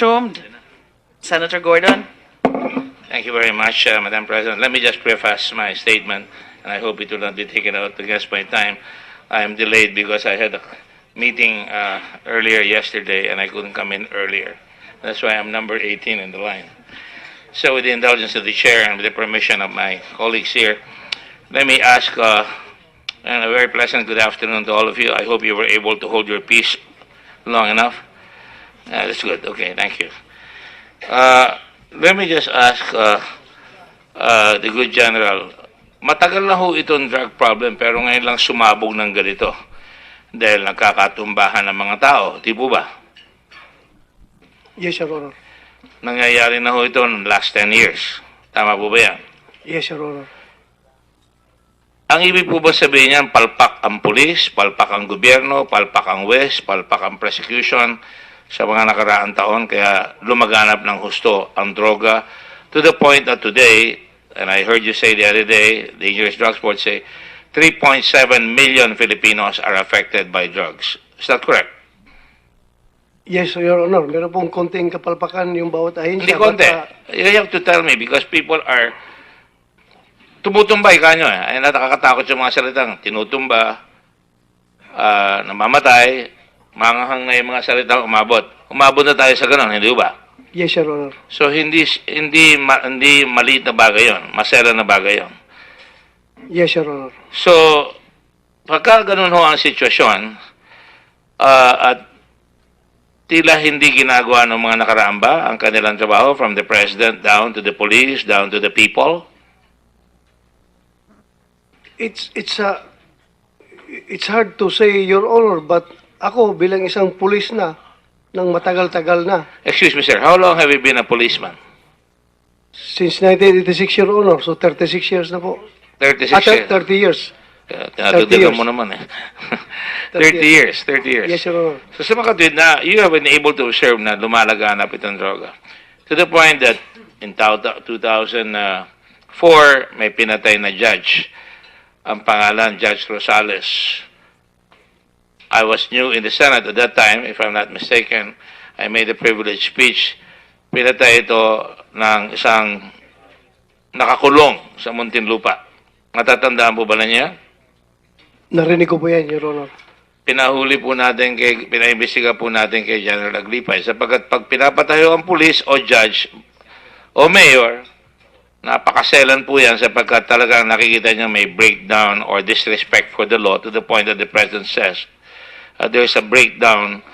Assumed. Senator Gordon. Thank you very much, Madam President. Let me just preface my statement, and I hope it will not be taken out against my time. I am delayed because I had a meeting earlier yesterday, and I couldn't come in earlier. That's why I'm number 18 in the line. So with the indulgence of the chair and with the permission of my colleagues here, let me ask, and a very pleasant good afternoon to all of you. I hope you were able to hold your peace long enough. That's good. Okay, thank you. Let me just ask the good general, matagal na ho itong drug problem pero ngayon lang sumabog ng ganito dahil nagkakatumbahan ng mga tao, di po ba? Yes, Your Honor. Nangyayari na ho ito ng last 10 years. Tama po ba yan? Yes, Your Honor. Ang ibig po ba sabihin niyan, palpak ang pulis, palpak ang gobyerno, palpak ang West, palpak ang prosecution sa mga nakaraang taon, kaya lumaganap ng husto ang droga to the point that today, and I heard you say the other day, the Dangerous Drugs Board say, 3.7 million Filipinos are affected by drugs. Is that correct? Yes, Your Honor. Meron pong konting kapalpakan yung bawat ahensya. Hindi konti. You have to tell me because people are tumutumbay kanyo eh. Ay nakakatakot yung mga salitang tinutumba, namamatay, manghang na yung mga salitang umabot. Umabot na tayo sa ganun, hindi ba? Yes, Your Honor. So hindi maliit na bagay 'yon, masela na bagay 'yon. Yes, Your Honor. So pagka ganun ho ang sitwasyon at tila hindi ginagawa ng mga nakaraan ba ang kanilang trabaho from the president down to the police, down to the people? It's hard to say, Your Honor, but ako bilang isang pulis na ng matagal-tagal na, Excuse me, sir. How long have you been a policeman? since 1986, Your Honor, so 36 years na po. 36 At years. 30 years. Tinatugdagan 30 mo naman eh. 30 30 years. Yes, Your Honor. So sa mga kapatid na you have been able to observe na lumalaganap itong droga. To the point that in 2004, may pinatay na judge. Ang pangalan, Judge Rosales. I was new in the Senate at that time, if I'm not mistaken. I made a privileged speech. Pinatay ito ng isang nakakulong sa Muntinlupa. Natatandaan po ba na niya? Narinig ko po yan, Your Honor. Pinahuli po natin pinaimbestiga po natin kay General Aglipay sapagkat pag pinapatayo ang pulis o judge o mayor, napakaselan po yan sapagkat talagang nakikita niya may breakdown or disrespect for the law to the point that the President says there's a breakdown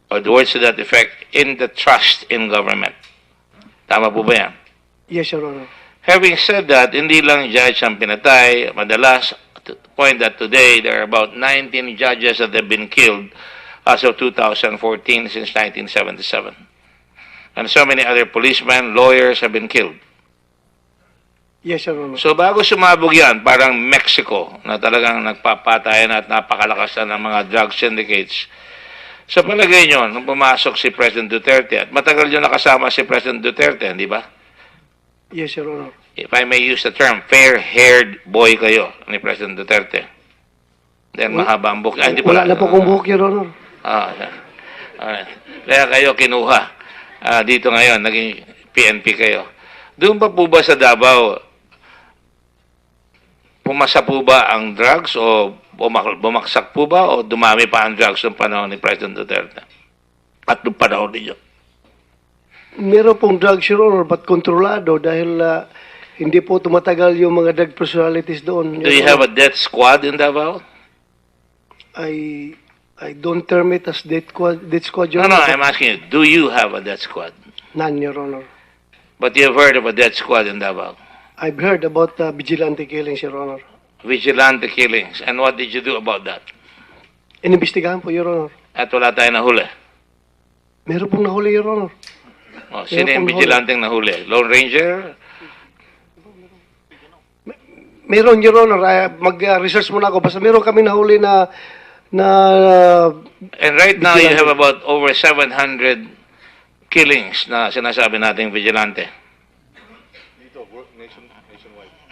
or the words to that effect in the trust in government. Tama po ba yan? Yes, Your Honor. Having said that, hindi lang judge ang pinatay, madalas to the point that today there are about 19 judges that have been killed as of 2014 since 1977. And so many other policemen, lawyers have been killed. Yes, Your Honor. So bago sumabog yan, parang Mexico na talagang nagpapatayan at napakalakas na ng mga drug syndicates. Sa palagay nyo, nung pumasok si President Duterte, at matagal nyo nakasama si President Duterte, hindi ba? Yes, Your Honor. If I may use the term, fair-haired boy kayo ni President Duterte. Then mahaba ang buhok. Hindi Wala na po kong buhok, Your Honor. Alright. Kaya kayo kinuha. Dito ngayon, naging PNP kayo. Doon pa po ba sa Davao, pumasa po ba ang drugs o bumaksak po ba o dumami pa ang drugs noong panahon ni President Duterte? At noong panahon ninyo? Meron pong drugs, Your Honor, but kontrolado dahil hindi po tumatagal yung mga drug personalities doon. Do you have a death squad in Davao? I don't term it as death squad, Your No, Honor. I'm asking you, do you have a death squad? None, Your Honor. But you have heard of a death squad in Davao? I've heard about vigilante killings, Your Honor. Vigilante killings. And what did you do about that? Inimbestigahan po, Your Honor. At wala tayong nahuli. Meron pong nahuli, Your Honor. Sino yung vigilanteng nahuli? Lone Ranger? Meron, Your Honor. Mag-research muna ako. Basta meron kami nahuli na And right now, you have about over 700 killings na sinasabi nating vigilante.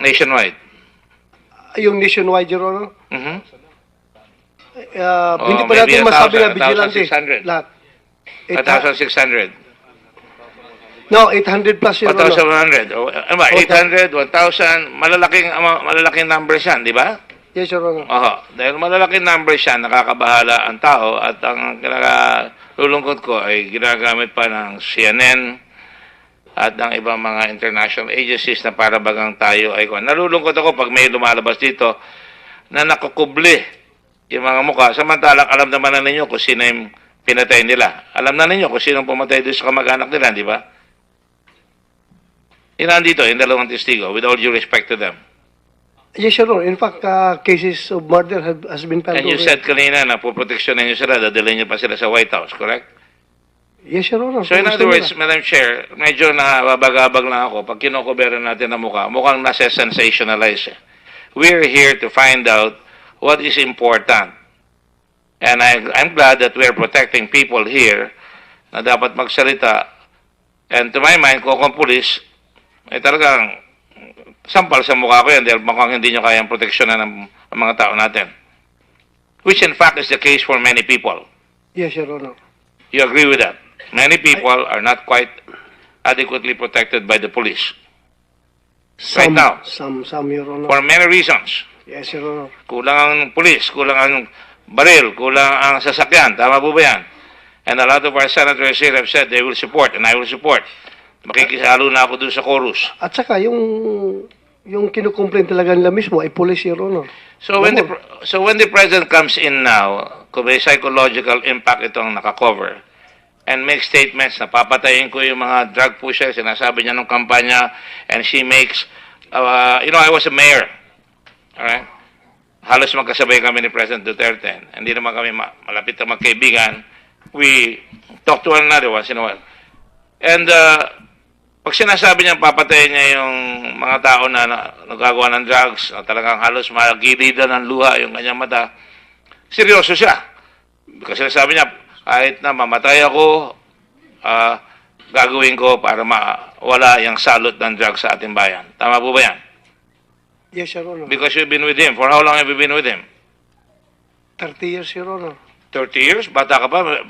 Nationwide. yung nationwide, Your Honor. Mhm. Hindi pa maybe natin masabi na 1,000, vigilante. 1,600. Lahat. 1,600. No, 800 plus, Your Honor. 1,100. O, ano ba? 800, 1,000. Malalaking numbers yan, di ba? Yes, Your Honor. Dahil malalaking numbers yan, nakakabahala ang tao at ang lulungkot ko ay ginagamit pa ng CNN at ng ibang mga international agencies na para bagang tayo ay nalulungkot ako pag may lumalabas dito na nakukubli yung mga mukha. Samantalang alam naman na ninyo kung sino yung pinatay nila. Alam na ninyo kung sino pumatay doon sa kamag-anak nila, di ba? Yun nandito, yung dalawang testigo, with all due respect to them. Yes, Your Honor. In fact, cases of murder has been filed. And you already. said kanina na puproteksyonan nyo sila, dadalhin nyo pa sila sa White House, correct? Yes, Your Honor. So in Kung other gusto words, nila. Madam Chair, medyo nababagabag lang ako pag kinokobera natin ang mukha. Mukhang nasa-sensationalize. We're here to find out what is important. And I'm glad that we're protecting people here na dapat magsalita. And to my mind, kung akong pulis, ay talagang sampal sa mukha ko yan dahil mukhang hindi nyo kayang proteksyonan ng mga tao natin. Which in fact is the case for many people. Yes, Your Honor. You agree with that? Many people are not quite adequately protected by the police. Right now. Some, Your Honor. For many reasons. Yes, Your Honor. Kulang ang police, kulang ang baril, kulang ang sasakyan. Tama po ba yan? And a lot of our senators here have said they will support and I will support. Makikisalo na ako dun sa chorus. At saka, yung kinukomplain talaga nila mismo ay police, Your Honor. So when the president comes in now, kung may psychological impact itong nakakover, and make statements na papatayin ko yung mga drug pushers, sinasabi niya ng kampanya, and she makes, I was a mayor, alright? Halos magkasabay kami ni President Duterte, hindi naman kami malapit na magkaibigan. We talk to one another once in a while. And pag sinasabi niya papatayin niya yung mga tao na nagagawa ng drugs, na talagang halos magilidan ng luha yung kanyang mata, seryoso siya. Kasi sinasabi niya, kahit na mamatay ako, gagawin ko para mawala yung salot ng drugs sa ating bayan. Tama po ba yan? Yes, Your Honor. Because you've been with him. For how long have you been with him? 30 years, Your Honor. 30 years? Bata ka pa?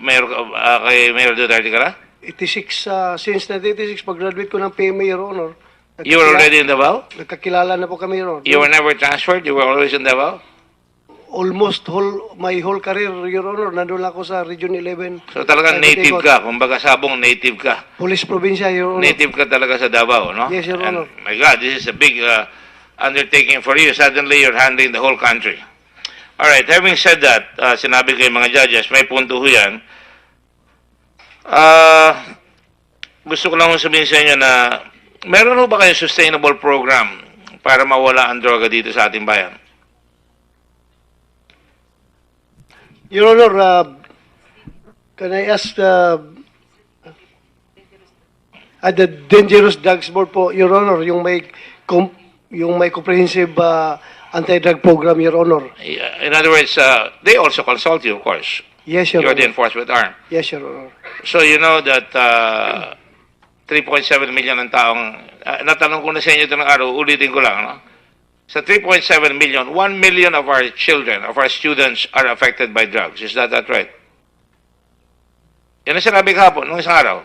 Kay Mayor Duterte ka na? 86, since 1986, pag-graduate ko ng PMA, Your Honor. You were already in Davao? Nagkakilala na po kami, Your Honor. You were never transferred? You were always in Davao? Almost my whole career, Your Honor, nandun lang ako sa Region 11. So talagang native ka. Kumbaga sabong native ka. Police probinsya, Your Honor. Native ka talaga sa Davao, no? Yes, Your Honor. And, my God, this is a big undertaking for you. Suddenly, you're handling the whole country. All right, having said that, sinabi ko yung mga judges, may punto ho yan. Gusto ko lang sabihin sa inyo na meron ho ba kayong sustainable program para mawala ang droga dito sa ating bayan? Your Honor, can I ask at the Dangerous Drugs Board po, Your Honor, yung may comprehensive anti-drug program, Your Honor. In other words, they also consult you, of course. Yes, Your You're the Honor. enforcement arm. Yes, Your Honor. So you know that 3.7 million ang taong, natanong ko na sa inyo ito ng araw, ulitin ko lang, no? Sa 3.7 million, 1 million of our children, of our students are affected by drugs. Is that right? Yan ang sinabi kahapon, nung isang araw.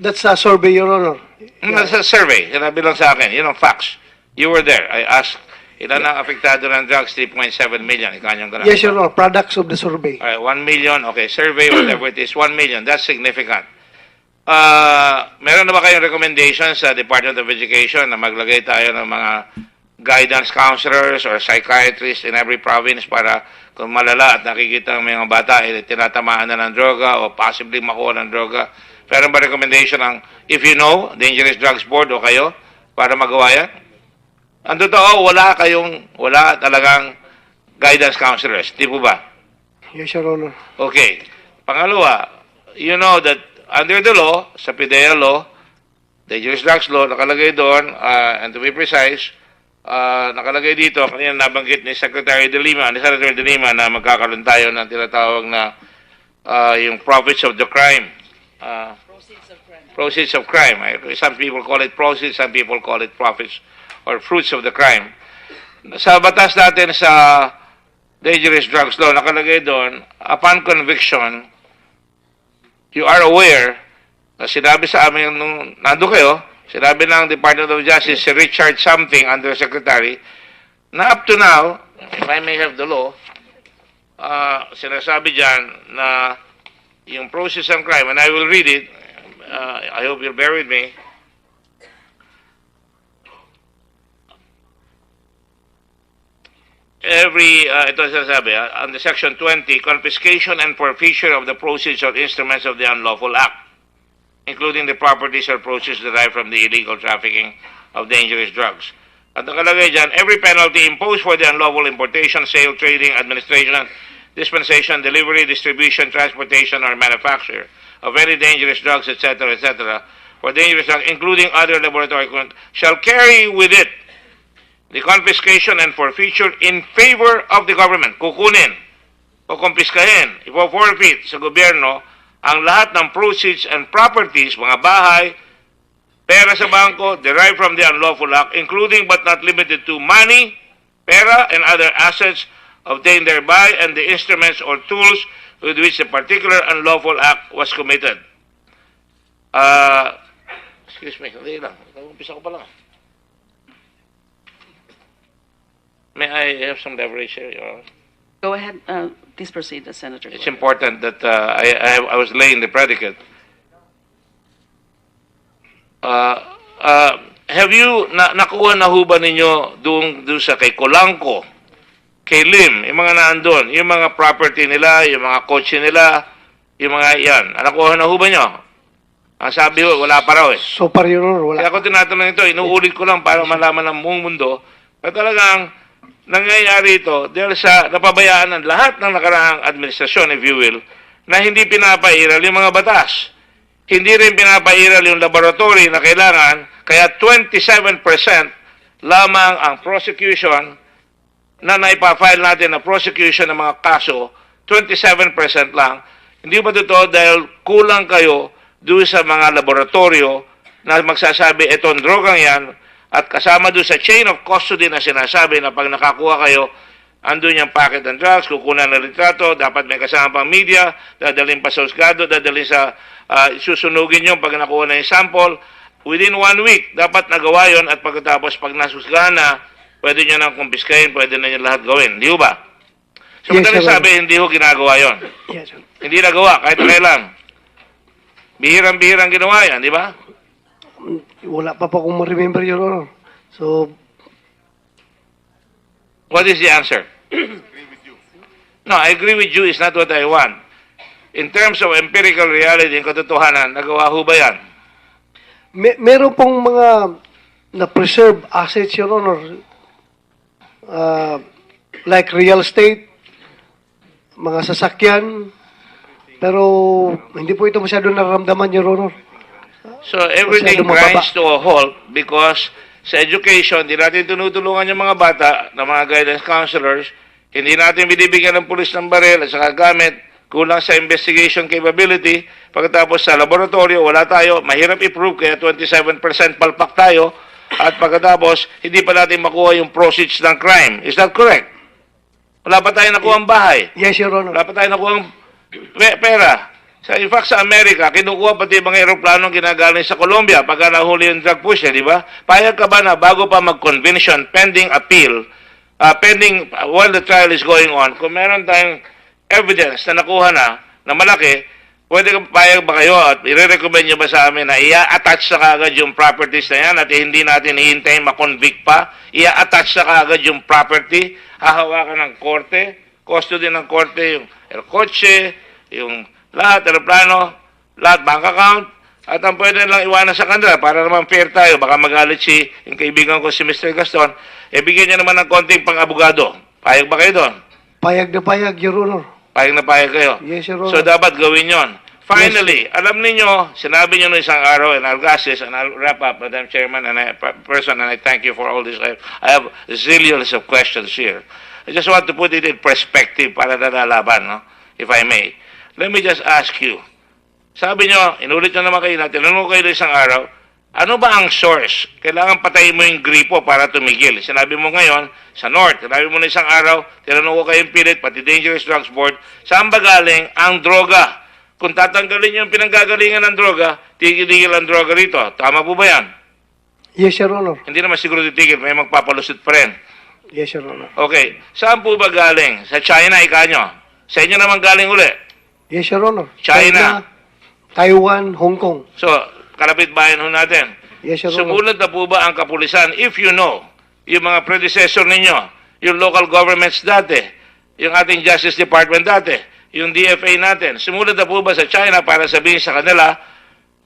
That's a survey, Your Honor. That's a survey. Sinabi lang sa akin. Yun ang facts. You were there. I asked, ilan ang apektado ng drugs? 3.7 million. Ikanyang ka lang. Yes, Your Honor. Products of the survey. All right, 1 million. Okay, survey, whatever it is. 1 million. That's significant. Meron na ba kayong recommendations sa Department of Education na maglagay tayo ng mga guidance counselors or psychiatrists in every province para kung malala at nakikita ng mga bata tinatamaan na ng droga o possibly makuha ng droga? Meron ba recommendation ng, if you know, Dangerous Drugs Board o kayo para magawa yan? Ang totoo, wala talagang guidance counselors. Di po ba? Yes, Your Honor. Okay. Pangalawa, you know that under the law, sa PDEA law, Dangerous Drugs Law, nakalagay doon, and to be precise, nakalagay dito, kanina nabanggit ni Secretary De Lima, ni Senator De Lima na magkakaroon tayo ng tinatawag na yung profits of the crime. Proceeds of crime. Some people call it proceeds, some people call it profits or fruits of the crime. Sa batas natin sa Dangerous Drugs Law, nakalagay doon, upon conviction, you are aware Sinabi sa amin nung nandun kayo, sinabi ng Department of Justice, si Richard something, Undersecretary, na up to now, if I may have the law, sinasabi dyan na yung process and crime, and I will read it, I hope you'll bear with me. Ito sinasabi, on the Section 20, confiscation and forfeiture of the proceeds or instruments of the unlawful act, including the properties or proceeds derived from the illegal trafficking of dangerous drugs. At nakalagay dyan, every penalty imposed for the unlawful importation, sale, trading, administration, dispensation, delivery, distribution, transportation, or manufacture of any dangerous drugs, etc., for dangerous drugs, including other laboratory equipment, shall carry with it the confiscation and forfeiture in favor of the government. Kukunin o kumpiskahin, ipo-forfeit sa gobyerno ang lahat ng proceeds and properties, mga bahay, pera sa bangko, derived from the unlawful act, including but not limited to money, pera, and other assets obtained thereby, and the instruments or tools with which the particular unlawful act was committed. Excuse me, hindi lang. Umpisa ko pa lang. May I have some leverage here, Your Honor? Go ahead. Please proceed, Senator It's Gordon. important that I was laying the predicate. Have you nakuha na ho ba ninyo doon sa kay Colanco, kay Lim, yung mga naandun, yung mga property nila, yung mga kotse nila, yung mga yan, nakuha na ho ba nyo? Ang sabi ho, wala pa raw eh. So far, Your Honor, wala. Kaya ako tinatanong ito, inuulit ko lang para malaman ng buong mundo na talagang nangyayari ito dahil sa napabayaan ng lahat ng nakaraang administrasyon, if you will, na hindi pinapairal yung mga batas. Hindi rin pinapairal yung laboratory na kailangan, kaya 27% lamang ang prosecution na naipafile natin na prosecution ng mga kaso, 27% lang. Hindi ba totoo dahil kulang kayo doon sa mga laboratorio na magsasabi, itong drogang yan, at kasama doon sa chain of custody na sinasabi na pag nakakuha kayo, andun yung packet ng drugs, kukunan ng litrato, dapat may kasama pang media, dadalhin pa sa husgado, dadalhin sa, susunugin yung pag nakuha na yung sample. Within 1 week, dapat nagawa yon at pagkatapos pag nasusgahan na, pwede nyo nang kumpiskahin, pwede na nyo lahat gawin. Di ba? So, Yes, madaling sir. sabi, hindi ho ginagawa yon. Yes, sir. Hindi nagawa, kahit kailan. Bihirang-bihirang ginawa yan, di ba? Wala pa po akong ma-remember, Your Honor. So, What is the answer? No, I agree with you. It's not what I want. In terms of empirical reality, yung katotohanan, nagawa ho ba yan? meron pong mga na-preserve assets, Your Honor. Like real estate, mga sasakyan, pero hindi po ito masyado nararamdaman, Your Honor. So everything Masyado mababa. grinds to a halt because sa education, hindi natin tinutulungan yung mga bata na mga guidance counselors, hindi natin binibigyan ng pulis ng baril at saka gamit, kulang sa investigation capability, pagkatapos sa laboratorio, wala tayo, mahirap i-prove, kaya 27% palpak tayo, at pagkatapos, hindi pa natin makuha yung proceeds ng crime. Is that correct? Wala pa tayo nakuha ang bahay. Yes, Your Honor. Wala pa tayo nakuha ang pera. In fact, sa Amerika, kinukuha pati mga aeroplanong ginagaling sa Colombia pagka nahuli yung drug push, di ba? Payag ka ba na bago pa mag-convention, pending appeal, while the trial is going on, kung meron tayong evidence na nakuha na malaki, pwede payag ba kayo at i-recommend nyo ba sa amin na i-attach na kaagad yung properties na yan at hindi natin hihintayin makonvict pa? I-attach na kaagad yung property, hahawakan ng korte, custody ng korte, yung el kotse, yung lahat, aeroplano, lahat, bank account, at ang pwede lang iwanan sa kanila para naman fair tayo. Baka magalit yung kaibigan ko si Mr. Gaston, bigyan niya naman ng konting pang-abogado. Payag ba kayo doon? Payag na payag, Your Honor. Payag na payag kayo. Yes, Your Honor. So dapat gawin yon. Finally, alam ninyo, sinabi nyo no isang araw, and I'll guess this, and I'll wrap up, Madam Chairman, and I thank you for all this. I have zillions of questions here. I just want to put it in perspective para nalalaban, no? If I may. Let me just ask you. Sabi nyo, inulit nyo naman kayo na, tinanong ko kayo isang araw, ano ba ang source? Kailangan patayin mo yung gripo para tumigil. Sinabi mo ngayon, sa North, sinabi mo na isang araw, tinanong ko kayong pilit, pati Dangerous Drugs Board, saan ba galing ang droga? kung tatanggalin yung pinanggagalingan ng droga, tigil-tigil ang droga rito. Tama po ba yan? Yes, Your Honor. Hindi naman siguro titigil, may magpapalusot pa rin. Yes, Your Honor. Okay, saan po ba galing? Sa China, ika nyo? Sa inyo naman galing uli. Yes, Your Honor. China. Taiwan, Hong Kong. So, kalapit bayan ho natin. Yes, Your Honor. Sumulat na po ba ang kapulisan, if you know, yung mga predecessor ninyo, yung local governments dati, yung ating Justice Department dati, yung DFA natin, sumulat na po ba sa China para sabihin sa kanila,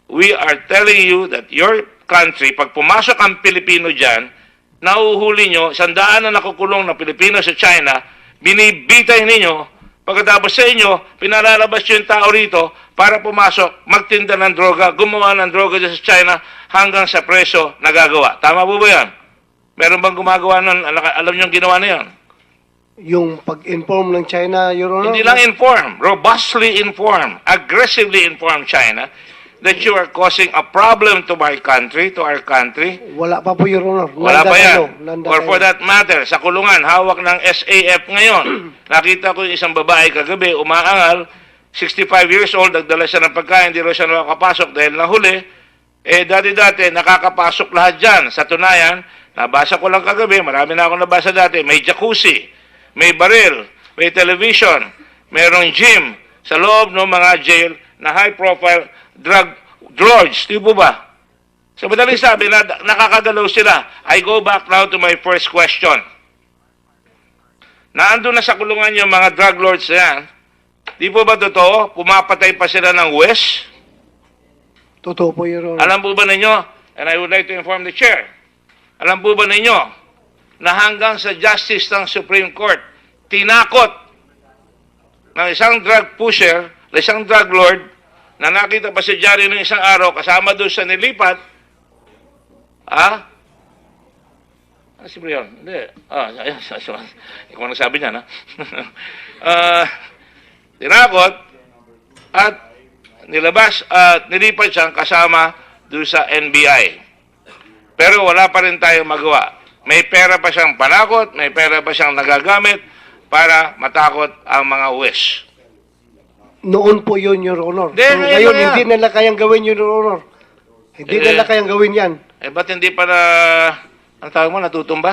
we are telling you that your country, pag pumasok ang Pilipino dyan, nauhuli nyo, 100 na nakukulong na Pilipino sa China, binibitay ninyo, pagkatapos sa inyo, pinalalabas yung tao rito para pumasok, magtinda ng droga, gumawa ng droga dyan sa China hanggang sa preso nagagawa. Tama po ba yan? Meron bang gumagawa nun? Alam nyo yung ginawa na yan? Yung pag-inform ng China, Your Honor. Hindi lang inform, robustly inform, aggressively inform China that you are causing a problem to my country, to our country. Wala pa po, Your Honor. Wala pa yan. Nanda Or for tayo. that matter, sa kulungan, hawak ng SAF ngayon. Nakita ko yung isang babae kagabi, umaangal, 65 years old, nagdala siya ng pagkain, hindi raw siya nakakapasok dahil nahuli. Dati-dati, nakakapasok lahat dyan. Sa tunayan, nabasa ko lang kagabi, marami na akong nabasa dati, may jacuzzi, may baril, may television, mayroong gym sa loob ng mga jail na high-profile drug lords. Di po ba? So, madaling sabi na nakakagalaw sila. I go back now to my first question. Naandun na sa kulungan yung mga drug lords na yan. Di po ba totoo? Pumapatay pa sila ng West? Totoo po, Your Honor. Alam po ba ninyo, and I would like to inform the chair, alam po ba ninyo na hanggang sa justice ng Supreme Court, tinakot ng isang drug pusher, isang drug lord, na nakita pa si Jari ng isang araw, kasama doon sa nilipat, si Brion? Hindi. Ayun, ikaw nagsabi niya, na? Tinakot, at nilabas, at nilipat siyang kasama doon sa NBI. Pero wala pa rin tayong magawa. May pera pa siyang panakot, may pera pa siyang nagagamit para matakot ang mga West. Noon po yun, Your Honor. Hindi, So, ngayon ngayon, na yan. hindi nila kayang gawin yun, Your Honor. Hindi nila kayang gawin yan. Ba't hindi pa na, ang tawag mo, natutumba?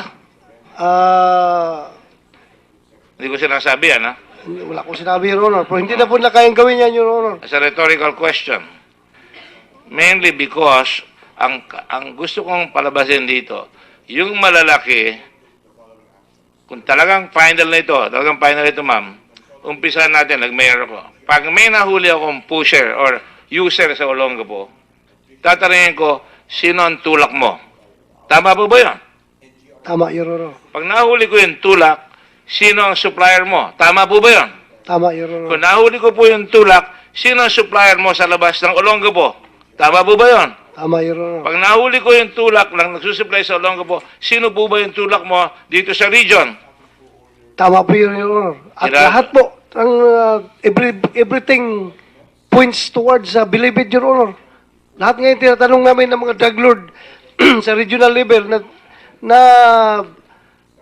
Hindi ko sinasabi yan, ha? Wala akong sinabi, Your Honor. Pero hindi na po nila kayang gawin yan, Your Honor. As a rhetorical question. Mainly because, ang gusto kong palabasin dito, yung malalaki, kung talagang final na ito, ma'am, umpisahan natin, nag-mayor ako. Pag may nahuli akong pusher or user sa Olongapo, tatanungin ko, sino ang tulak mo? Tama po ba yun? Tama, Your Honor. Pag nahuli ko yung tulak, sino ang supplier mo? Tama po ba yun? Tama, Your Honor. Kung nahuli ko po yung tulak, sino ang supplier mo sa labas ng Olongapo? Tama po ba yun? Tama, Your Honor. Pag nahuli ko yung tulak lang nagsusupply sa Olongapo, sino po ba yung tulak mo dito sa region? Tama po, Your Honor. At Sila- lahat po, ang everything points towards believe it, Your Honor. Lahat ngayon tinatanong namin ng mga drug lord sa regional level na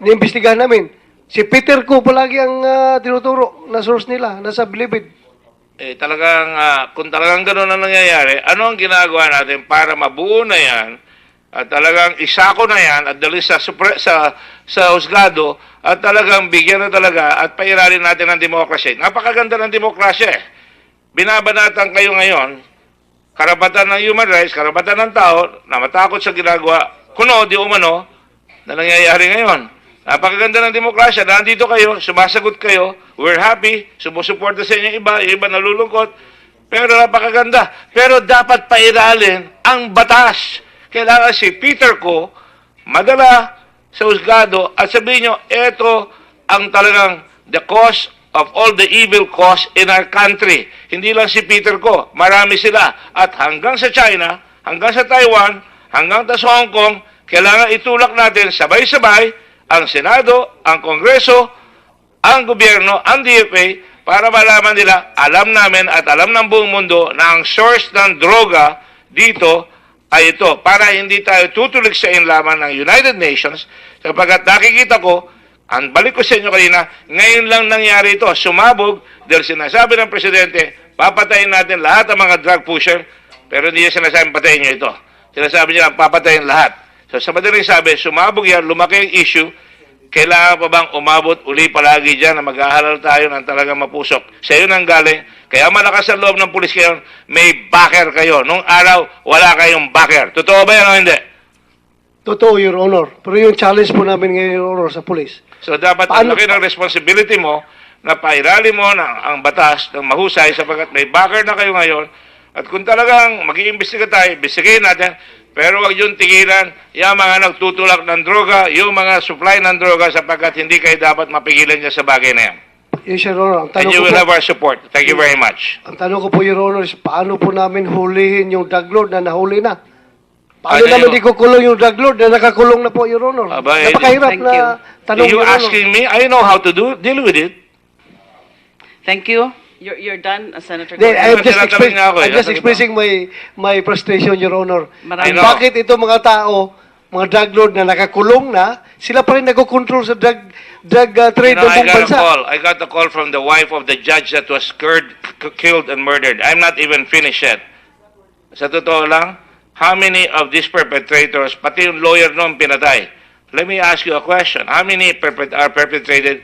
niimbestigahan namin. Si Peter ko palagi ang tinuturo na source nila, nasa believe it. Kung talagang gano'n ang nangyayari, ano ang ginagawa natin para mabuo na yan at talagang isako na yan at dali sa husgado at talagang bigyan na talaga at pairalin natin ang demokrasya. Napakaganda ng demokrasya eh. Binabanatan kayo ngayon, karapatan ng human rights, karapatan ng tao na matakot sa ginagawa, kuno di umano, na nangyayari ngayon. Napakaganda ng demokrasya. Nandito kayo, sumasagot kayo, we're happy, sumusuporta sa inyo iba, yung iba nalulungkot. Pero napakaganda. Pero dapat pairalin ang batas. Kailangan si Peter ko madala sa husgado at sabihin nyo, eto ang talagang the cause of all the evil cause in our country. Hindi lang si Peter ko, marami sila. At hanggang sa China, hanggang sa Taiwan, hanggang sa Hong Kong, kailangan itulak natin sabay-sabay ang Senado, ang Kongreso, ang gobyerno, ang DFA, para malaman nila, alam namin at alam ng buong mundo na ang source ng droga dito ay ito. Para hindi tayo tutulig sa inlaman ng United Nations, sapagkat nakikita ko, ang balik ko sa inyo kanina, ngayon lang nangyari ito, sumabog dahil sinasabi ng Presidente, papatayin natin lahat ng mga drug pusher, pero hindi niya sinasabing patayin niyo ito. Sinasabi niya papatayin lahat. So sa madaling sabi, sumabog yan, lumaki ang issue, kailangan pa bang umabot uli palagi dyan na mag-ahalal tayo ng talagang mapusok? Sa iyo nang galing, kaya malakas ang loob ng pulis kayo, may backer kayo. Nung araw, wala kayong backer. Totoo ba yan o hindi? Totoo, Your Honor. Pero yung challenge po namin ngayon, Your Honor, sa police. So dapat ang laki ng responsibility mo na pairali mo ang batas ng mahusay sapagkat may backer na kayo ngayon at kung talagang mag-iimbestiga tayo, imbestigahin natin, pero wag yung tigilan yung mga nagtutulak ng droga, yung mga supply ng droga sapagkat hindi kayo dapat mapigilan niya sa bagay na yan. Yes, Your Honor. Ang And tanong you ko will po, have our support. Thank you very much. ang tanong ko po, Your Honor, is paano po namin hulihin yung drug lord na nahuli na? Paano Ano namin yung- ikukulong yung drug lord na nakakulong na po, Your Honor? Aba, Napakahirap thank na you. tanong, You Your Honor. asking me, I know how to deal with it. Thank you. You're done, Senator Then, Gordon. Tinatanong niya ako eh. I'm just Sabi ko. expressing my frustration, Your Honor. Marami- I know. Bakit ito mga tao, mga drug lord na nakakulong na, sila pa rin nagko-control sa drug trade ng buong bansa? I got a call from the wife of the judge that was killed and murdered. I'm not even finished yet. Sa totoo lang, how many of these perpetrators, pati yung lawyer noon pinatay? Let me ask you a question. How many are perpetrated?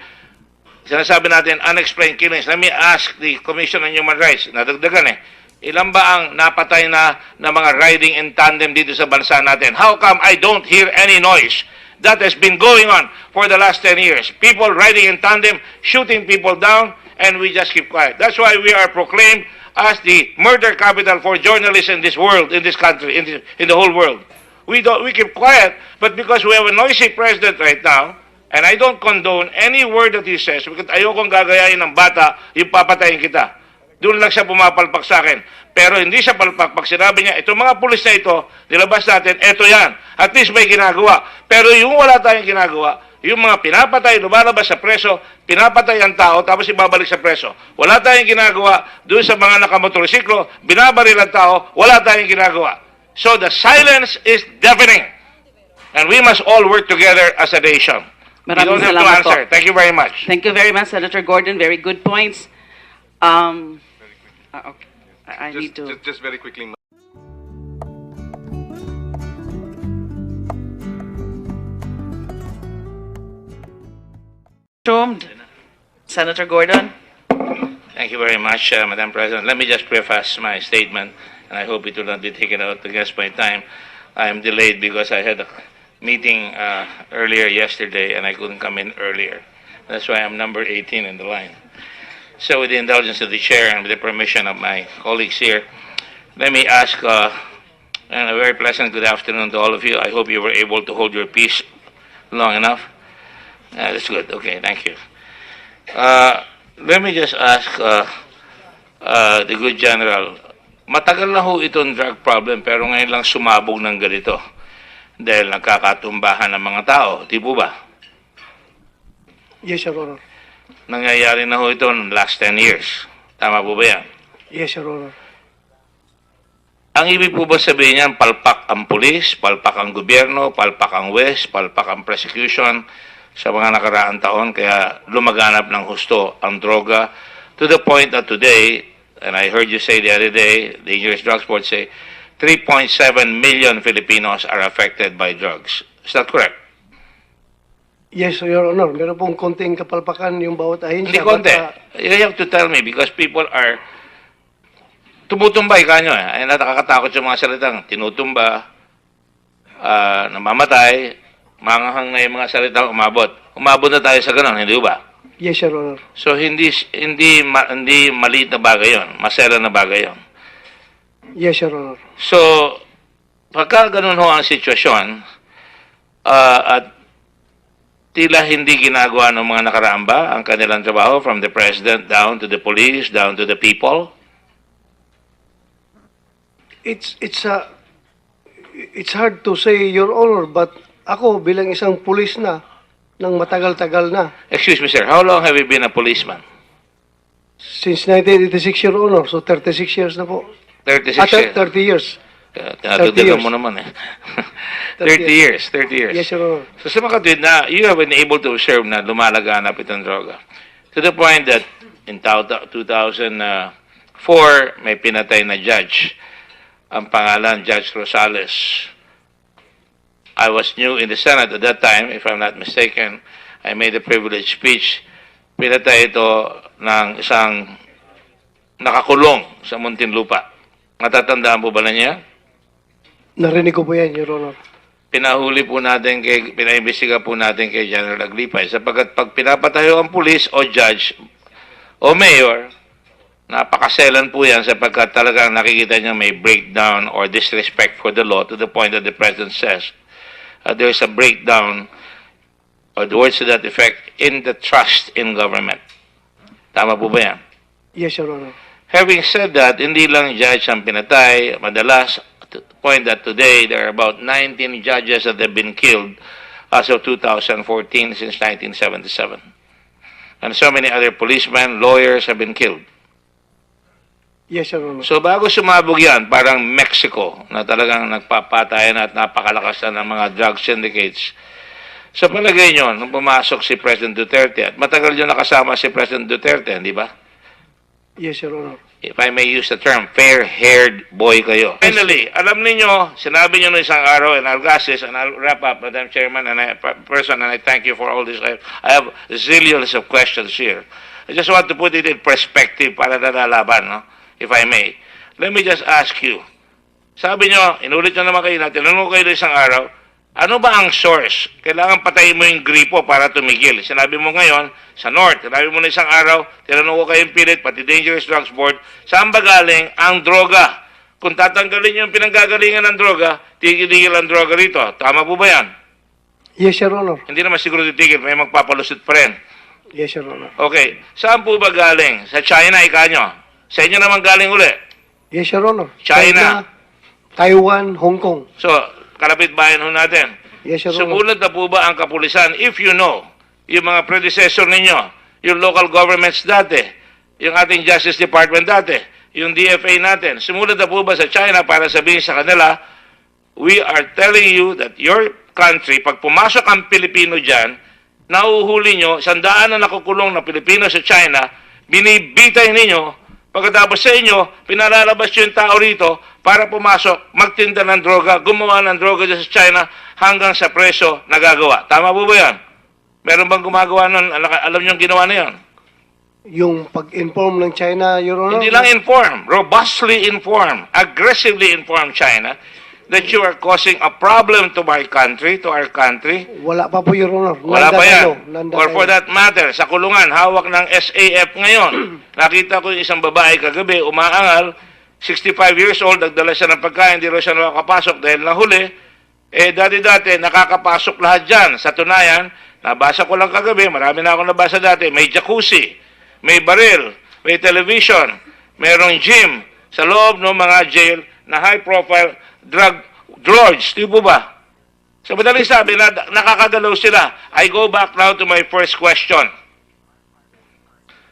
Sinasabi natin, unexplained killings. Let me ask the Commission on Human Rights. Nadagdagan eh. Ilan ba ang napatay na mga riding in tandem dito sa bansa natin? How come I don't hear any noise? That has been going on for the last 10 years. People riding in tandem, shooting people down, and we just keep quiet. That's why we are proclaimed as the murder capital for journalists in this world, in this country, in the whole world. We keep quiet, but because we have a noisy president right now, and I don't condone any word that he says, because ayokong gagayain ng bata, yung papatayin kita. Doon lang siya pumapalpak sa akin. Pero hindi siya palpak. Pag sinabi niya, itong mga pulis na ito, nilabas natin, eto yan. At least may ginagawa. Pero yung wala tayong ginagawa, yung mga pinapatay, lumalabas sa preso, pinapatay ang tao, tapos ibabalik sa preso. Wala tayong ginagawa doon sa mga nakamotorsiklo, binabaril ang tao, wala tayong ginagawa. So the silence is deafening. And we must all work together as a nation. You Maraming don't have to salamat answer. po. Thank you very much. Thank you very much, Senator Gordon. Very good points. Okay. I need to... Just very quickly. Assumed. Senator Gordon. Thank you very much, Madam President. Let me just preface my statement, and I hope it will not be taken out against my time. I am delayed because I had a meeting earlier yesterday, and I couldn't come in earlier. That's why I'm number 18 in the line. So with the indulgence of the chair and with the permission of my colleagues here, let me ask, and a very pleasant good afternoon to all of you. I hope you were able to hold your peace long enough. That's good. Okay, thank you. Let me just ask the good general, matagal na ho itong drug problem pero ngayon lang sumabog ng ganito dahil nagkakatumbahan ng mga tao, di po ba? Yes, Your Honor. Nangyayari na ho ito in the last 10 years. Tama po ba yan? Yes, Your Honor. Ang ibig po ba sabihin niyan, palpak ang pulis, palpak ang gobyerno, palpak ang West, palpak ang prosecution sa mga nakaraang taon, kaya lumaganap ng husto ang droga to the point that today, and I heard you say the other day, the Dangerous Drugs Board say, 3.7 million Filipinos are affected by drugs. Is that correct? Yes, Your Honor. Meron pong konting kapalpakan yung bawat ahensya. Hindi konti. but, You have to tell me because people are tumutumbay kanyo eh. Ay nakakatakot yung mga salitang tinutumba, namamatay, manghang na yung mga salitang umabot. Umabot na tayo sa ganun, hindi ba? yes, Your Honor. So hindi maliit na bagay 'yon, masela na bagay 'yon. Yes, Your Honor. So pagka ganun ho ang sitwasyon at tila hindi ginagawa ng mga nakaraan ba ang kanilang trabaho from the president down to the police, down to the people? It's hard to say, Your Honor, but ako bilang isang pulis na nang matagal-tagal na, Excuse me, sir. How long have you been a policeman? since 1986, Your Honor, so 36 years na po. 36 At years. 30 years. Tinatutigan 30 mo naman eh. 30 30 years. Yes, Your Honor. So sa mga katwid na, you have been able to observe na lumalaganap itong droga. To the point that in 2004, 4, may pinatay na judge. Ang pangalan, Judge Rosales. I was new in the Senate at that time, if I'm not mistaken. I made a privileged speech. Pinatay ito ng isang nakakulong sa Muntinlupa. Natatandaan po ba na niya? Narinig ko po yan, Your Honor. Pinahuli po natin, pinaimbestiga po natin kay General Aglipay. Sapagkat pag pinapatayo ang pulis o judge o mayor, napakaselan po yan sapagkat talagang nakikita niya may breakdown or disrespect for the law to the point that the President says there's a breakdown or the words to that effect in the trust in government. Tama po ba yan? Yes, Your Honor. Having said that, hindi lang judge ang pinatay. Madalas, to the point that today there are about 19 judges that have been killed as of 2014 since 1977. And so many other policemen, lawyers have been killed. Yes, Your Honor. So bago sumabog yan, parang Mexico na talagang nagpapatayan at napakalakas na ng mga drug syndicates. Sa palagay nyo, nung pumasok si President Duterte, at matagal nyo nakasama si President Duterte, di ba? Yes, Your Honor. If I may use the term, fair-haired boy kayo. Finally, alam niyo, sinabi niyo no isang araw, and I'll ask this, and I'll wrap up, Madam Chairman, and I thank you for all this. I have zillions of questions here. I just want to put it in perspective para nalalaban, no? If I may. Let me just ask you. Sabi niyo, inulit niyo naman kayo na, tinanong kayo isang araw, ano ba ang source? Kailangan patayin mo yung gripo para tumigil. Sinabi mo ngayon, sa North, sinabi mo na isang araw, tinanong ko kayong pilit, pati Dangerous Drugs Board, saan ba galing ang droga? Kung tatanggalin yung pinanggagalingan ng droga, tigil-tigil ang droga rito. Tama po ba yan? Yes, Your Honor. Hindi naman siguro titigil, may magpapalusot pa rin. Yes, Your Honor. Okay, saan po ba galing? Sa China, ika nyo? Sa inyo naman galing uli? Yes, Your Honor. China. Taiwan, Hong Kong. So, kalapit bayan ho natin. Yes, Your Honor. Sumulat na po ba ang kapulisan, if you know, yung mga predecessor ninyo, yung local governments dati, yung ating Justice Department dati, yung DFA natin, sumulat na po ba sa China para sabihin sa kanila, we are telling you that your country, pag pumasok ang Pilipino dyan, nauhuli nyo, 100 na nakukulong na Pilipino sa China, binibitay ninyo, pagkatapos sa inyo, pinalalabas yung tao rito para pumasok, magtinda ng droga, gumawa ng droga dyan sa China hanggang sa preso nagagawa. Tama po ba yan? Meron bang gumagawa nun? Alam niyo yung ginawa na yan? Yung pag-inform ng China, Your Honor? Hindi lang inform, robustly inform, aggressively inform China that you are causing a problem to my country, to our country. Wala pa po, Your Honor. Wala pa yan. Nanda Or for tayo. that matter, sa kulungan, hawak ng SAF ngayon. Nakita ko yung isang babae kagabi, umaangal, 65 years old, nagdala siya ng pagkain, hindi raw siya nakakapasok dahil nahuli. Dati-dati, nakakapasok lahat dyan. Sa tunayan, nabasa ko lang kagabi, marami na akong nabasa dati, may jacuzzi, may baril, may television, mayroong gym sa loob ng mga jail na high-profile drug lords. Di po ba? Sa madaling sabi, nakakagalaw sila. I go back now to my first question.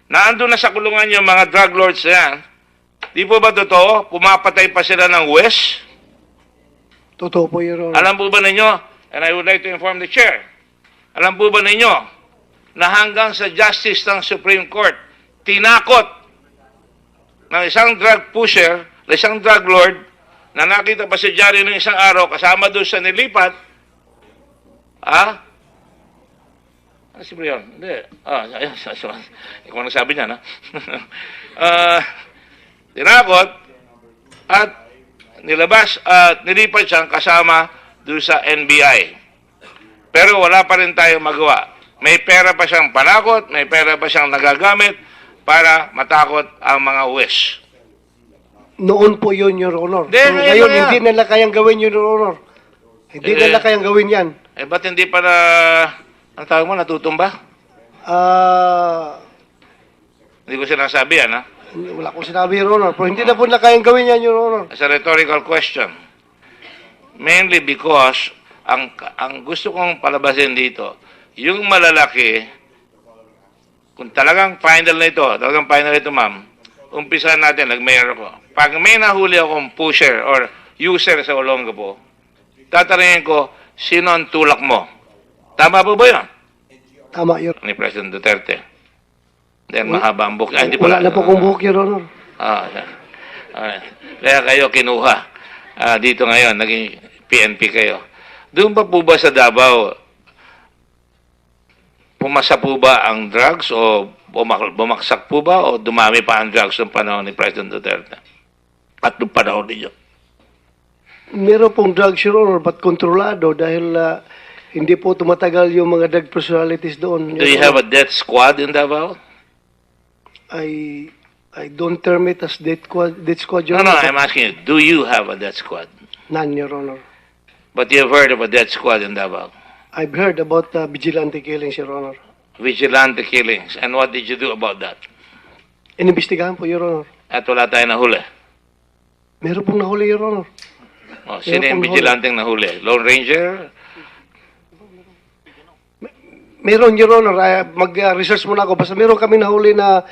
Naandun na sa kulungan yung mga drug lords na yan. Di po ba totoo? Pumapatay pa sila ng West? Totoo po, Your Honor. Alam po ba ninyo, and I would like to inform the chair, alam po ba ninyo na hanggang sa justice ng Supreme Court, tinakot ng isang drug pusher, isang drug lord, na nakita pa si Jari ng isang araw, kasama doon sa nilipat, si Brion? Hindi. Ikaw ang nagsabi niya, na? Tinakot at nilabas at nilipat siyang kasama doon sa NBI. Pero wala pa rin tayong magawa. May pera pa siyang panakot, may pera pa siyang nagagamit para matakot ang mga wish. Noon po yun, Your Honor. Hindi, So, ngayon ngayon, na yan. hindi nila kayang gawin, Your Honor. Hindi nila kayang gawin yan. Ba't hindi pa na, ang tawag mo, natutumba? Hindi ko sinasabi yan, ha? Wala akong sinabi, Your Honor. Pero hindi na po nila kayang gawin yan, Your Honor. As a rhetorical question. Mainly because ang gusto kong palabasin dito, yung malalaki, kung talagang final na ito, ma'am, umpisahan natin, nag-mayor ako. Pag may nahuli akong pusher or user sa Olongapo, tatanungin ko, sino ang tulak mo? Tama po ba yun? Tama, Your Ni President Duterte. Then mahaba ang buhok. Hindi Wala pala. na po kung buhok, Your Honor. Ah, alright. Kaya kayo kinuha. Dito ngayon, naging PNP kayo. Doon pa po ba sa Davao, pumasa po ba ang drugs o bumaksak po ba o dumami pa ang drugs noong panahon ni President Duterte? At noong panahon ninyo? Meron pong drugs, Your Honor, but kontrolado dahil hindi po tumatagal yung mga drug personalities doon. Do you have a death squad in Davao? I don't term it as death squad, Your No, Honor. I'm asking you, do you have a death squad? None, Your Honor. But you've heard of a death squad in Davao? I've heard about vigilante killings, Your Honor. Vigilante killings. And what did you do about that? Inimbestigahan po, Your Honor. At wala tayo nahuli. Meron pong nahuli, Your Honor. O, sino Meron yung pong vigilanteng nahuli? Lone Ranger? Meron, Your Honor. Mag-research muna ako. Basta meron kami nahuli na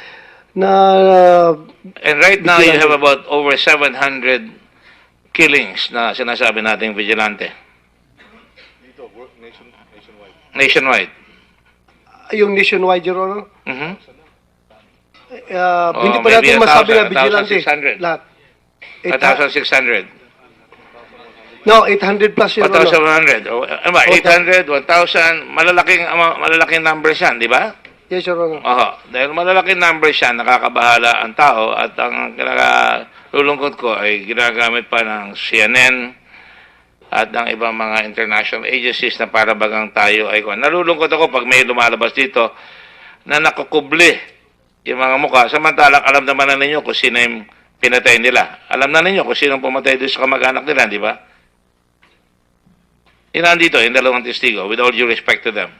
And right now, you Vigilante. have about over 700 killings na sinasabi nating vigilante. Nationwide. yung nationwide, Your Honor. Mhm. Hindi pa maybe natin masabi na 1,000, vigilante. 1,600. Lahat. 1,600. No, 800 plus, Your Honor. 1,700. O, ano ba? 800, 1,000. Malalaking numbers yan, di ba? Yes, Your Honor. Oho. Dahil malalaking numbers yan, nakakabahala ang tao at ang lulungkot ko ay ginagamit pa ng CNN at ng ibang mga international agencies na para bagang tayo ay nalulungkot ako pag may lumalabas dito na nakukubli yung mga mukha. Samantalang alam naman na ninyo kung sino yung pinatay nila. Alam na ninyo kung sino pumatay doon sa kamag-anak nila, di ba? Yun nandito, yung dalawang testigo, with all due respect to them.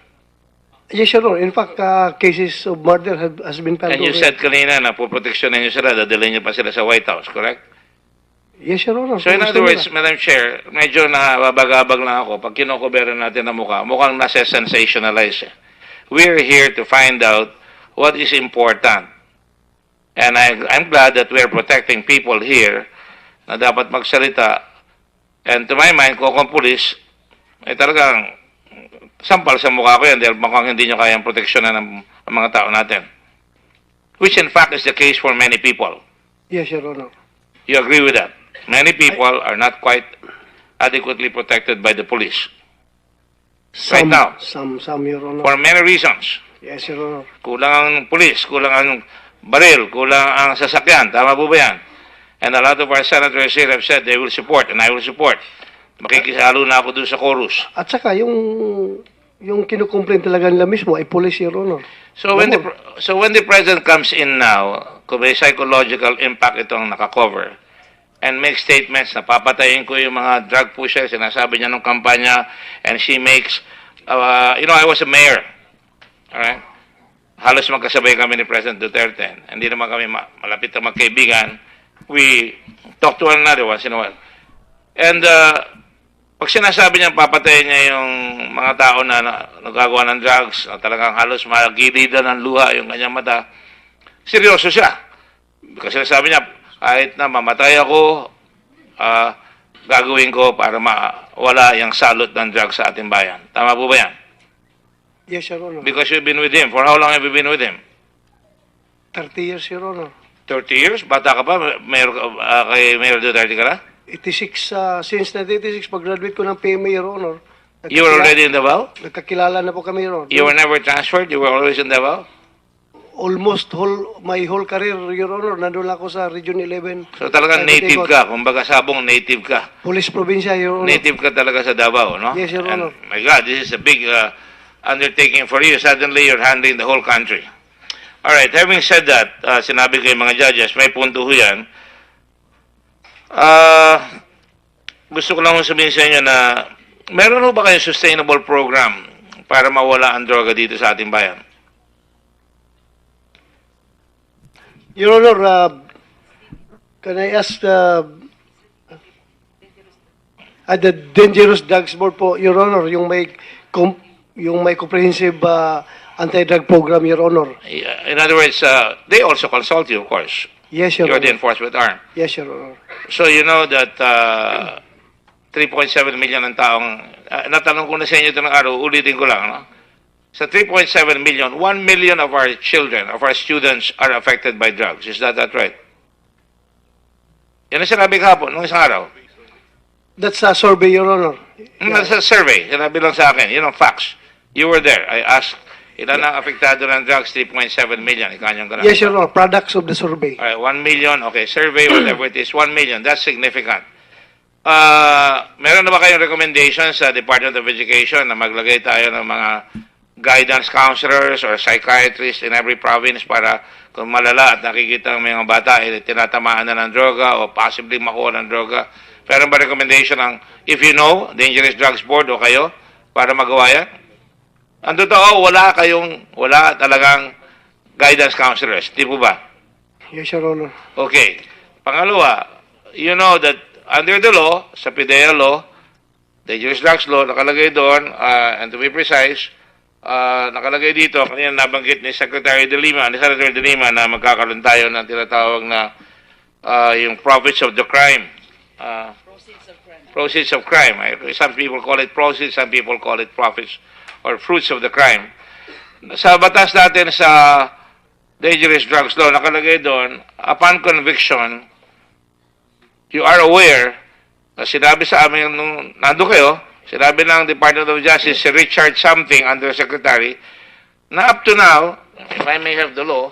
Yes, Your Honor. In fact, cases of murder has been filed And you already. said kanina na puproteksyonan nyo sila, dadalhin nyo pa sila sa White House, correct? Yes, Your Honor. So in Kung other gusto words, Madam Chair, medyo nababagabag lang ako pag kinokobera natin ang mukha. Mukhang nasa-sensationalize. We're here to find out what is important. And I'm glad that we're protecting people here na dapat magsalita. And to my mind, kung akong pulis, ay talagang sampal sa mukha ko yan dahil mukhang hindi nyo kayang proteksyonan ng mga tao natin. Which in fact is the case for many people. Yes, Your Honor. You agree with that? Many people are not quite adequately protected by the police. Right now. Some, Your Honor. For many reasons. Yes, Your Honor. Kulang ang police, kulang ang baril, kulang ang sasakyan. Tama po ba yan? And a lot of our senators here have said they will support, and I will support. Makikisalo na ako dun sa chorus. At saka, yung kinukomplain talaga nila mismo ay police, Your Honor. So when the president comes in now, kung may psychological impact itong nakakover, and make statements na papatayin ko yung mga drug pusher, sinasabi niya ng kampanya, and she makes, I was a mayor. Alright? Halos magkasabay kami ni President Duterte. Hindi naman kami malapit na magkaibigan. We talk to one another once in a while. And pag sinasabi niya papatayin niya yung mga tao na nagagawa ng drugs, na talagang halos magilidan ng luha yung kanyang mata, seryoso siya. Kasi sinasabi niya, kahit na mamatay ako, gagawin ko para mawala yung salot ng drugs sa ating bayan. Tama po ba yan? Yes, Your Honor. Because you've been with him. For how long have you been with him? 30 years, Your Honor. 30 years? Bata ka pa? Kay Mayor Duterte ka na? 86, since 1986, pag-graduate ko ng PMA, Your Honor. You were already in Davao? Nagkakilala na po kami, Your Honor. You were never transferred? You were always in Davao? Almost my whole career, Your Honor, nandun lang ako sa Region 11. So talagang native ka. Kumbaga sabong native ka. Police probinsya, Your Honor. Native ka talaga sa Davao, no? Yes, Your Honor. And, my God, this is a big undertaking for you. Suddenly, you're handling the whole country. All right, having said that, sinabi ko yung mga judges, may punto ho yan. Gusto ko lang sabihin sa inyo na meron ho ba kayong sustainable program para mawala ang droga dito sa ating bayan? Your Honor, can I ask the Dangerous Drugs Board po, Your Honor, yung may comprehensive anti-drug program, Your Honor. In other words, they also consult you, of course. Yes, Your You're the Honor. enforcement arm. Yes, Your Honor. So you know that 3.7 million ang taong, natanong ko na sa inyo ito ng araw, ulitin ko lang, no? Sa 3.7 million, 1 million of our children, of our students are affected by drugs. Is that right? Yan ang sinabi kahapon, nung isang araw. That's a survey, Your Honor. That's a survey. Sinabi lang sa akin. Yun ang facts. You were there. I asked, ilan ang apektado ng drugs? 3.7 million. Ikanyang ganun. Yes, Your Honor. Products of the survey. All right, 1 million. Okay, survey, whatever it is, 1 million. That's significant. Meron na ba kayong recommendation sa Department of Education na maglagay tayo ng mga guidance counselors or psychiatrists in every province para kung malala at nakikita ang mga bata ay tinatamaan na ng droga o possibly makuha ng droga. Meron ba recommendation ng, if you know, Dangerous Drugs Board o kayo para magawa yan? Ang totoo, wala talagang guidance counselors. Di po ba? Yes, Your Honor. Okay. Pangalawa, you know that under the law, sa PDEA law, Dangerous Drugs Law, nakalagay doon, and to be precise, nakalagay dito, kanina nabanggit ni Secretary De Lima, ni Senator De Lima na magkakaroon tayo ng tinatawag na yung profits of the crime. Proceeds of crime. Some people call it proceeds, some people call it profits or fruits of the crime. Sa batas natin sa Dangerous Drugs Law, nakalagay doon, upon conviction, you are aware, sinabi sa amin nung nando kayo, sinabi ng Department of Justice, si Richard something, Undersecretary, na up to now, if I may have the law,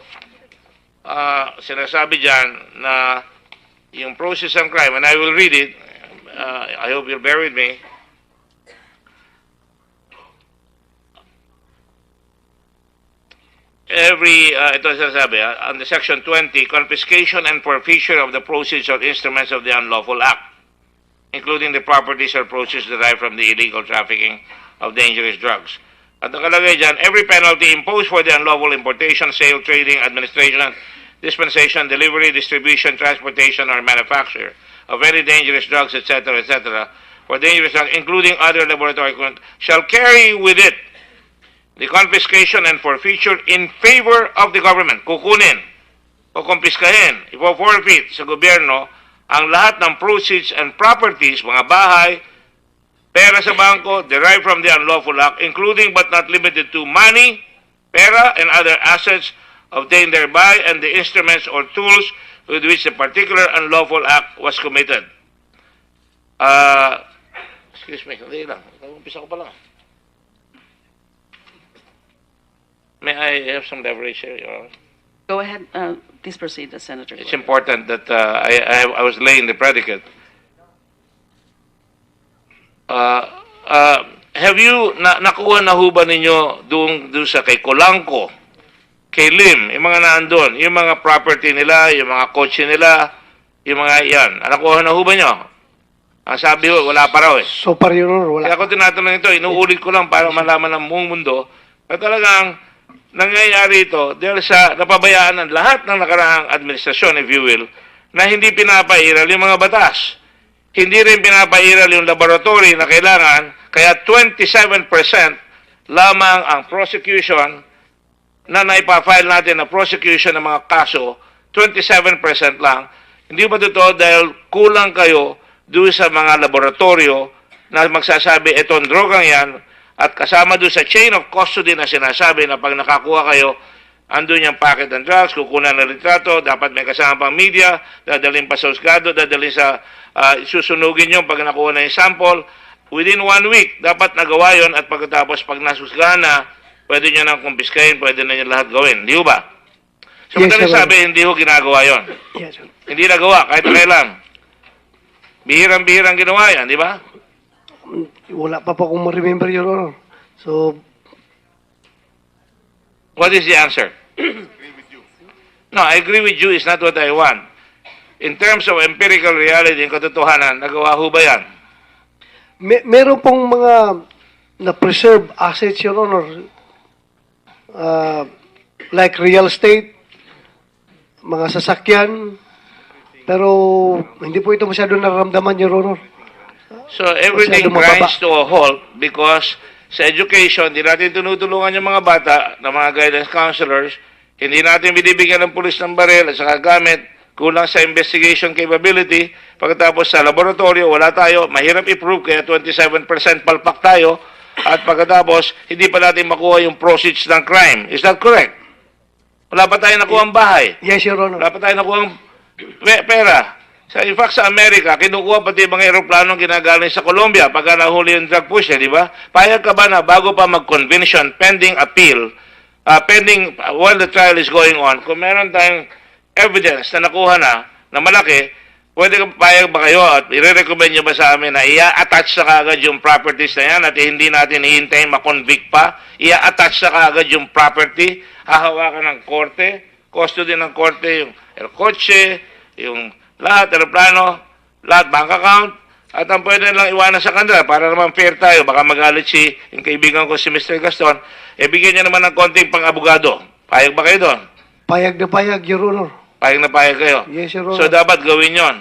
sinasabi dyan na yung process of crime, and I will read it, I hope you'll bear with me. Ito sinasabi, under Section 20, confiscation and forfeiture of the proceeds or instruments of the unlawful act, including the properties or proceeds derived from the illegal trafficking of dangerous drugs. At nakalagay dyan, every penalty imposed for the unlawful importation, sale, trading, administration, dispensation, delivery, distribution, transportation, or manufacture of any dangerous drugs, etc., for dangerous drugs, including other laboratory equipment, shall carry with it the confiscation and forfeiture in favor of the government. Kukunin o kumpiskahin, ipo-forfeit sa gobyerno ang lahat ng proceeds and properties, mga bahay, pera sa bangko, derived from the unlawful act, including but not limited to money, pera, and other assets obtained thereby, and the instruments or tools with which the particular unlawful act was committed. Excuse me, hindi lang. Umpisa ko pa lang. May I have some leverage here, Your Honor? Go ahead. Please proceed, Senator It's Gordon. important that I was laying the predicate. Have you nakuha na ho ba ninyo doon sa kay Colangco, kay Lim, yung mga naandun, yung mga property nila, yung mga kotse nila, yung mga yan? Nakuha na ho ba nyo? Ang sabi ho, wala pa raw eh. So far, Your Honor, wala. Kaya ako tinatanong ito, inuulit ko lang para malaman ng buong mundo na talagang nangyayari ito dahil sa napabayaan ng lahat ng nakaraang administrasyon, if you will, na hindi pinapairal yung mga batas. Hindi rin pinapairal yung laboratory na kailangan, kaya 27% lamang ang prosecution na naipafile natin na prosecution ng mga kaso, 27% lang. Hindi ba totoo dahil kulang kayo doon sa mga laboratorio na magsasabi, itong drogang yan, at kasama doon sa chain of custody na sinasabi na pag nakakuha kayo, andun yung packet ng drugs, kukunan ng litrato, dapat may kasama pang media, dadalhin pa sa husgado, dadalhin sa, susunugin yung pag nakuha na yung sample. Within 1 week, dapat nagawa yun at pagkatapos pag nasusgahan na, pwede nyo nang kumpiskahin, pwede na nyo lahat gawin. Di ba? So, Yes, madaling sir. sabi, hindi ho ginagawa yon. Yes, sir. Hindi nagawa, kahit kailan. Bihirang-bihirang ginawa yan, di ba? Wala pa po akong ma-remember, Your Honor. So, What is the answer? No, I agree with you. It's not what I want. In terms of empirical reality, yung katotohanan, nagawa ho ba yan? meron pong mga na-preserve assets, Your Honor. Like real estate, mga sasakyan, pero hindi po ito masyado nararamdaman, Your Honor. So everything Masyado mababa. grinds to a halt because sa education, hindi natin tinutulungan yung mga bata na mga guidance counselors, hindi natin binibigyan ng pulis ng baril at saka gamit, kulang sa investigation capability, pagkatapos sa laboratorio, wala tayo, mahirap i-prove, kaya 27% palpak tayo, at pagkatapos, hindi pa natin makuha yung proceeds ng crime. Is that correct? Wala pa tayo nakuha ang bahay. Yes, Your Honor. Wala pa tayo nakuha ang pera. In fact, sa Amerika, kinukuha pati yung mga aeroplanong ginagaling sa Colombia pagka nahuli yung drug pusher, di ba? Payag ka ba na bago pa mag-convention, pending appeal, while the trial is going on, kung meron tayong evidence na nakuha na malaki, pwede ka payag ba kayo at i-recommend nyo ba sa amin na i-attach na kaagad yung properties na yan at hindi natin hihintayin makonvict pa, i-attach na kaagad yung property, hahawakan ng korte, custody ng korte, yung kotse, yung lahat, aeroplano, lahat, bank account, at ang pwede lang iwanan sa kanila para naman fair tayo. Baka magalit yung kaibigan ko si Mr. Gaston, bigyan niya naman ng konting pang-abogado. Payag ba kayo doon? Payag na payag, Your Honor. Payag na payag kayo. Yes, Your Honor. So dapat gawin yon.